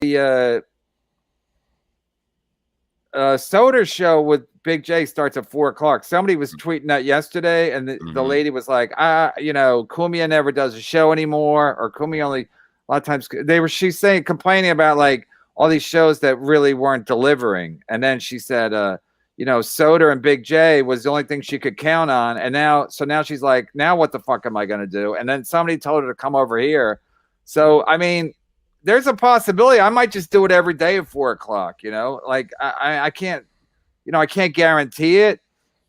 Soder show with Big J starts at 4:00. Somebody was tweeting that yesterday, and the lady was like, Kumia never does a show anymore, or Kumia only a lot of times she's saying complaining about like all these shows that really weren't delivering. And then she said, Soder and Big J was the only thing she could count on. And now she's like, now what the fuck am I going to do? And then somebody told her to come over here. So, I mean, there's a possibility I might just do it every day at 4:00, like I can't, I can't guarantee it,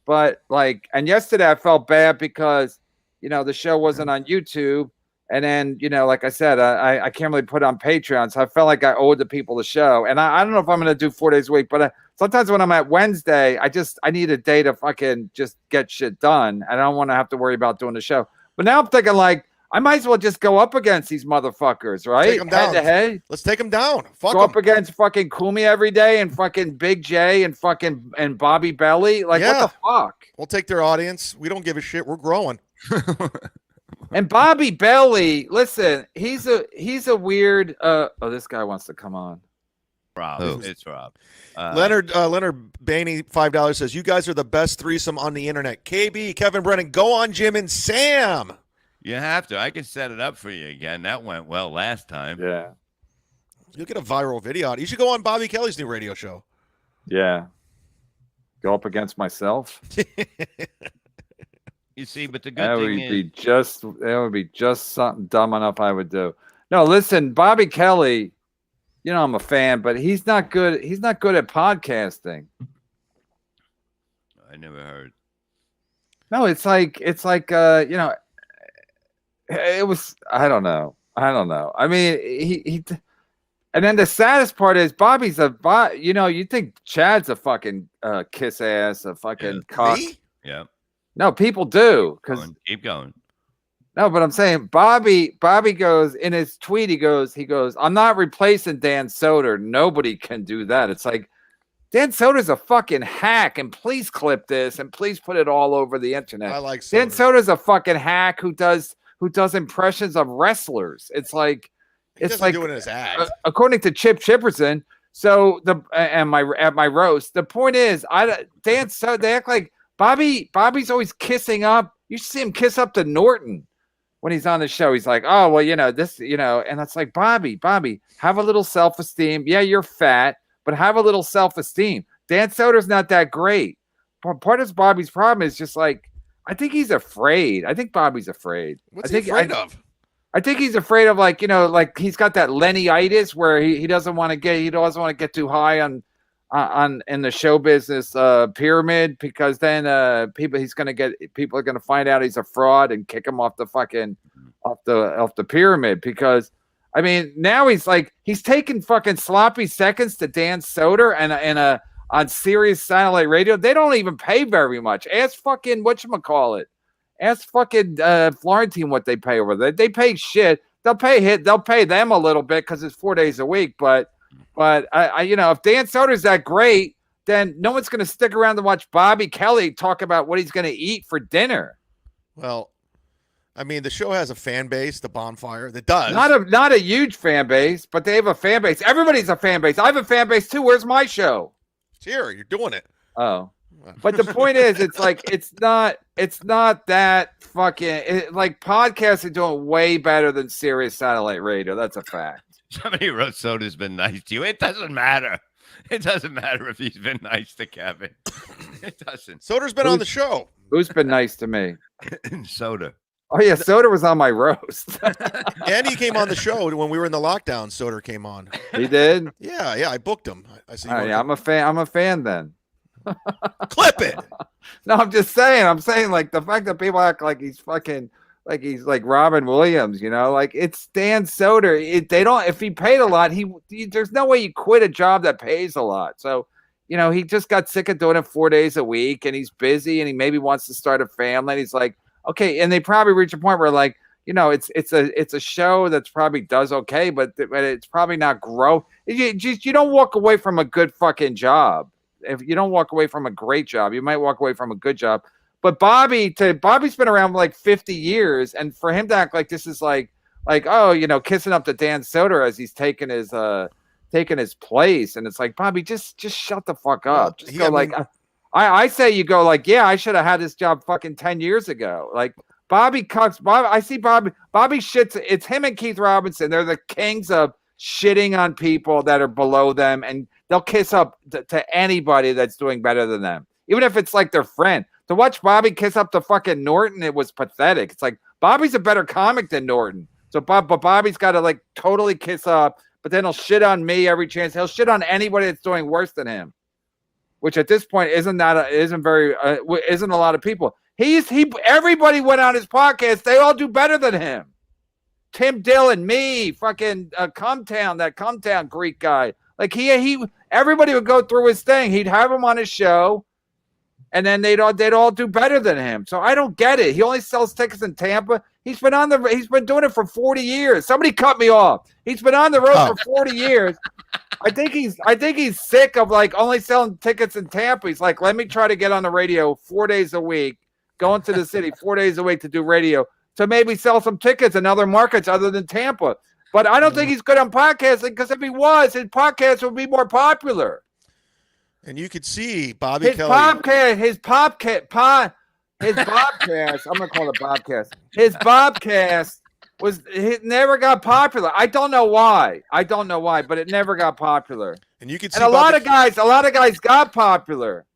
but like, and yesterday I felt bad because, the show wasn't on YouTube. And then, like I said, I can't really put it on Patreon. So I felt like I owed the people the show. And I don't know if I'm going to do 4 days a week, but sometimes when I'm at Wednesday, I need a day to fucking just get shit done. I don't want to have to worry about doing the show. But now I'm thinking like, I might as well just go up against these motherfuckers, right? Take them down. Head to head. Let's take them down. Fuck go up against fucking Kumi every day and fucking Big J and fucking and Bobby Belly. Like, what the fuck? We'll take their audience. We don't give a shit. We're growing. And Bobby Belly, listen, he's a weird. This guy wants to come on. Rob, it's Rob. Leonard Bainey, $5 says, "You guys are the best threesome on the internet." KB, Kevin Brennan, go on Jim and Sam. You have to. I can set it up for you again. That went well last time. Yeah. You'll get a viral video. You should go on Bobby Kelly's new radio show. Yeah. Go up against myself. You see, but the good thing is that would be just something dumb enough I would do. No, listen, Bobby Kelly, I'm a fan, but he's not good. He's not good at podcasting. I never heard. No, it's like it was, I don't know. I mean, he and then the saddest part is Bobby's you think Chad's a fucking kiss ass, a fucking cock. Me? Yeah. No, people do. Keep going. No, but I'm saying Bobby goes in his tweet, he goes, I'm not replacing Dan Soder. Nobody can do that. It's like, Dan Soder's a fucking hack, and please clip this and please put it all over the internet. I like Soder. Dan Soder's a fucking hack who does impressions of wrestlers. It's like doing his act. According to Chip Chipperson. So at my roast, the point is, they act like Bobby's always kissing up. You should see him kiss up to Norton when he's on the show. He's like, oh well, this, and it's like, Bobby, have a little self-esteem. Yeah, you're fat, but have a little self-esteem. Dan Soder's not that great. Part of Bobby's problem is just like, I think he's afraid. I think Bobby's afraid. What's he afraid of? I think he's afraid of like he's got that Lenny-itis where he doesn't want to get too high on in the show business pyramid, because then people are gonna find out he's a fraud and kick him off the fucking off the pyramid. Because I mean, now he's taking fucking sloppy seconds to Dan Soder and on Sirius satellite radio. They don't even pay very much. Ask fucking whatchamacallit. Ask fucking Florentine what they pay over there. They pay shit. They'll pay them a little bit because it's 4 days a week. But if Dan Soder's that great, then no one's going to stick around to watch Bobby Kelly talk about what he's going to eat for dinner. Well, I mean, the show has a fan base, the Bonfire, that does. Not a huge fan base, but they have a fan base. Everybody's a fan base. I have a fan base too. Where's my show? It's here. You're doing it. Oh. But the point is, it's like, it's not that fucking, like podcasts are doing way better than Sirius satellite radio. That's a fact. Somebody wrote Soda's been nice to you. It doesn't matter. It doesn't matter if he's been nice to Kevin. It doesn't. Soder's been on the show. Who's been nice to me? Soder. Oh yeah, Soder was on my roast. And he came on the show when we were in the lockdown. Soder came on. He did? Yeah, I booked him. I see. I'm a fan then. Clip it. No, I'm just saying. I'm saying, like, the fact that people act like he's fucking, like he's like Robin Williams, like it's Dan Soder. They don't. If he paid a lot, there's no way you quit a job that pays a lot. So, he just got sick of doing it 4 days a week, and he's busy, and he maybe wants to start a family. And he's like, okay, and they probably reach a point where like, it's a show that's probably does okay, but it's probably not grow. You don't walk away from a good fucking job. If you don't walk away from a great job, you might walk away from a good job. But Bobby's been around for like 50 years, and for him to act like this is like kissing up to Dan Soder as he's taking his taking his place. And it's like, Bobby, just shut the fuck up. Just go I say you go like, yeah, I should have had this job fucking 10 years ago. Like Bobby cucks. I see Bobby shits. It's him and Keith Robinson. They're the kings of shitting on people that are below them, and they'll kiss up to anybody that's doing better than them, even if it's like their friend. To watch Bobby kiss up to fucking Norton, it was pathetic. It's like Bobby's a better comic than Norton. So but Bobby's got to like totally kiss up, but then he'll shit on me every chance. He'll shit on anybody that's doing worse than him, which at this point isn't a lot of people. Everybody went on his podcast. They all do better than him. Tim Dillon, me, fucking Cumtown, that Cumtown Greek guy. Like everybody would go through his thing. He'd have him on his show, and then they'd all do better than him. So I don't get it. He only sells tickets in Tampa. He's been doing it for 40 years. Somebody cut me off. He's been on the road for 40 years. I think he's sick of like only selling tickets in Tampa. He's like, let me try to get on the radio 4 days a week, going to the city 4 days a week to do radio, to maybe sell some tickets in other markets other than Tampa. But I don't think he's good on podcasting, because if he was, his podcast would be more popular. And you could see Bobby Kelly. His Bobcast. I'm going to call it Bobcast. His Bobcast it never got popular. I don't know why, but it never got popular. And you could see a lot of guys got popular.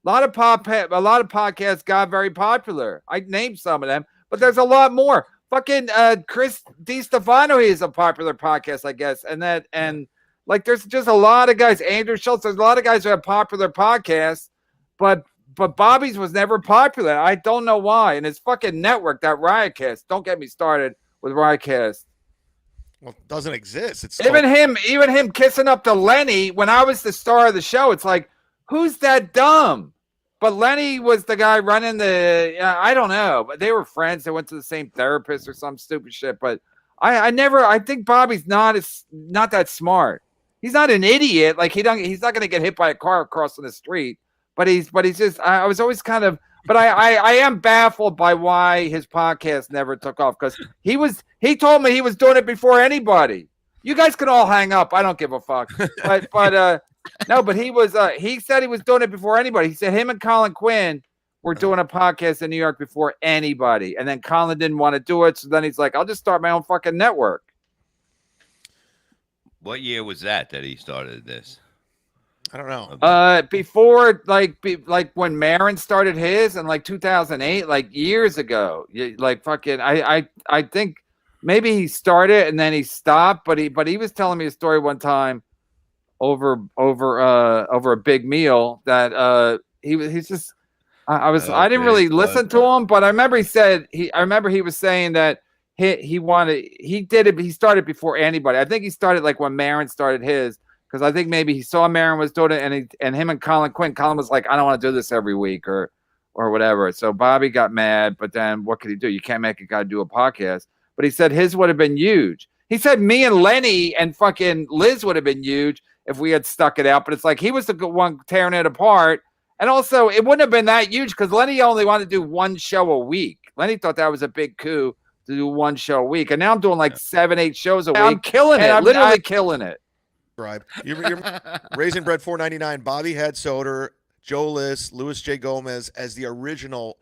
A lot of podcasts got very popular. I named some of them, but there's a lot more. Fucking Chris DiStefano, he is a popular podcast, I guess. And like there's just a lot of guys. Andrew Schultz, there's a lot of guys who have popular podcasts, but Bobby's was never popular. I don't know why. And his fucking network, that Riotcast, don't get me started with Riotcast. Well, it doesn't exist. It's even him kissing up to Lenny when I was the star of the show. It's like, who's that dumb? But Lenny was the guy running I don't know, but they were friends. They went to the same therapist or some stupid shit. But I think Bobby's not that smart. He's not an idiot. Like he's not going to get hit by a car crossing the street. But he's just, I was always kind of, but I am baffled by why his podcast never took off, because he told me he was doing it before anybody. You guys can all hang up. I don't give a fuck. But he said he was doing it before anybody. He said him and Colin Quinn were doing a podcast in New York before anybody. And then Colin didn't want to do it. So then he's like, I'll just start my own fucking network. What year was that he started this? I don't know. Before like when Marin started his in like 2008, like years ago. Like fucking, I think maybe he started and then he stopped, but he was telling me a story one time over a big meal that he's just I didn't really listen to him, but I remember he was saying that he started before anybody. I think he started like when Marin started his. Because I think maybe he saw Marin was doing it, and him and Colin was like, I don't want to do this every week or whatever. So Bobby got mad, but then what could he do? You can't make a guy do a podcast. But he said his would have been huge. He said me and Lenny and fucking Liz would have been huge if we had stuck it out. But it's like he was the one tearing it apart. And also, it wouldn't have been that huge because Lenny only wanted to do one show a week. Lenny thought that was a big coup to do one show a week. And now I'm doing like 7-8 shows a week. I'm killing it. I'm literally killing it. You're Raising Bread $4.99. Bobby had Soder, Joe List, Louis J. Gomez as the original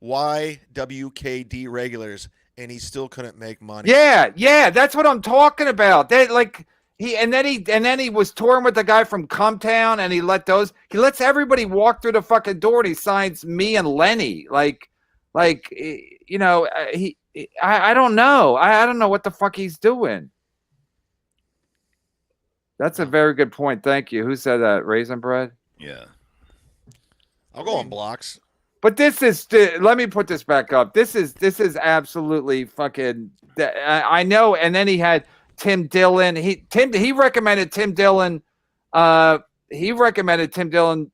YWKD regulars, and he still couldn't make money. Yeah, that's what I'm talking about. They like he was touring with the guy from Cumtown, and he lets everybody walk through the fucking door, and he signs me and Lenny. I don't know. I don't know what the fuck he's doing. That's a very good point. Thank you. Who said that? Raisin Bread? Yeah. I'll go on blocks. But this is, let me put this back up. This is absolutely fucking, I know. And then he had Tim Dillon. He recommended Tim Dillon. He recommended Tim Dillon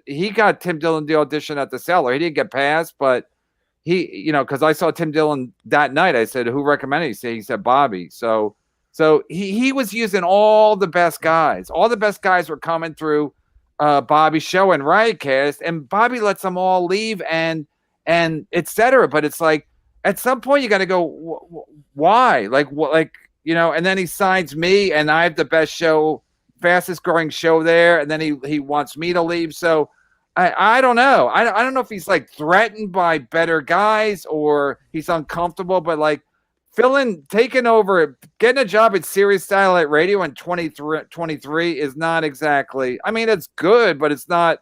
he got Tim Dillon the audition at the Cellar. He didn't get passed, but because I saw Tim Dillon that night. I said, who recommended? He said Bobby. So he was using all the best guys. All the best guys were coming through Bobby's show and Riotcast, and Bobby lets them all leave and etc. But it's like at some point you got to go, why? And then he signs me, and I have the best show fastest growing show there, and then he wants me to leave. So I don't know. I don't know if he's like threatened by better guys or he's uncomfortable, but like taking over, getting a job at Sirius Satellite Radio in 23 is not exactly. I mean, it's good, but it's not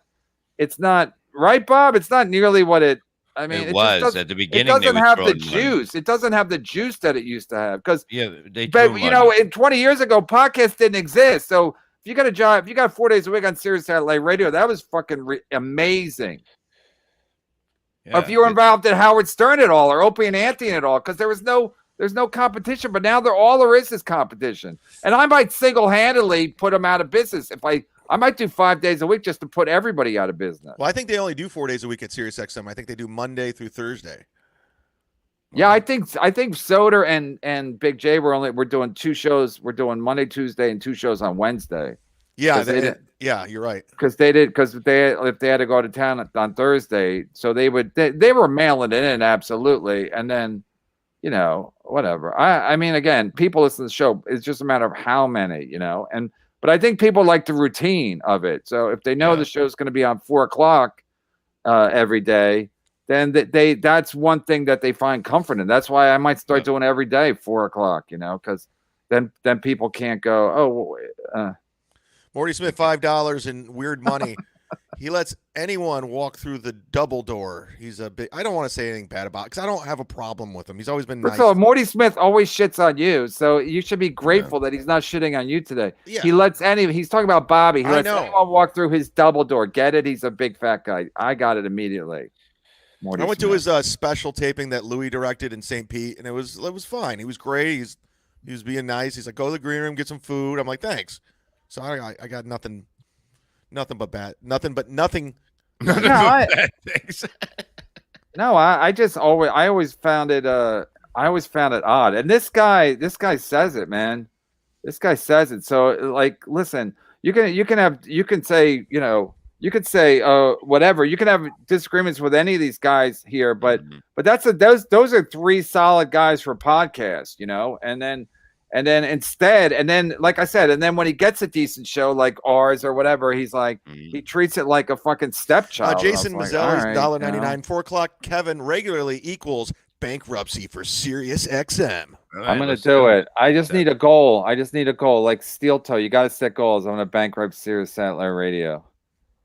right, Bob. It's not nearly what it. I mean, it was at the beginning. It doesn't have the juice. It doesn't have the juice that it used to have. Because but you know, in 20 years ago, podcasts didn't exist. So if you got a job, if you got 4 days a week on Sirius Satellite Radio, that was fucking amazing. Yeah, or if you were involved in Howard Stern at all, or Opie and Anthony at all, because there's no competition. But now all there is competition. And I might single-handedly put them out of business if I might do 5 days a week just to put everybody out of business. Well, I think they only do 4 days a week at SiriusXM. I think they do Monday through Thursday. Yeah, I think Soder and Big J we're doing 2 shows. We're doing Monday, Tuesday, and 2 shows on Wednesday. Yeah, yeah, you're right. Because if they had to go to town on Thursday, so they were mailing it in absolutely, and then you know whatever. I mean, again, people listen to the show. It's just a matter of how many, you know, and. But I think people like the routine of it. So if they know the show's going to be on 4 o'clock every day, then that's one thing that they find comfort in. That's why I might start doing every day 4 o'clock, you know, because then people can't go, Morty Smith, $5 in weird money. He lets anyone walk through the double door. He's a big. I don't want to say anything bad about because I don't have a problem with him. He's always been nice. So Morty Smith always shits on you, so you should be grateful that he's not shitting on you today. Yeah. He's talking about Bobby. He lets anyone walk through his double door. Get it? He's a big fat guy. I got it immediately. I went to his special taping that Louis directed in St. Pete, and it was fine. He was great. He was being nice. He's like, go to the green room, get some food. I'm like, thanks. So I got nothing. Nothing but bad. Nothing but nothing. I always found it odd. And this guy says it, man. This guy says it. So like, listen, you can say, you know, you could say whatever. You can have disagreements with any of these guys here, but those are 3 solid guys for podcasts, you know, and then like I said, and then when he gets a decent show like ours or whatever, he's like, he treats it like a fucking stepchild. Jason Mazzelli's $1.99. 4 o'clock. Kevin regularly equals bankruptcy for SiriusXM. Right, I'm going to do it. I just need a goal. Like Steel Toe, you got to set goals. I'm going to bankrupt Sirius Satellite Radio.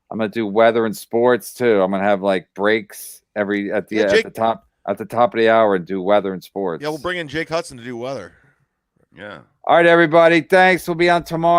I'm going to do weather and sports too. I'm going to have like breaks at the top of the hour and do weather and sports. Yeah, we'll bring in Jake Hudson to do weather. Yeah. All right, everybody. Thanks. We'll be on tomorrow.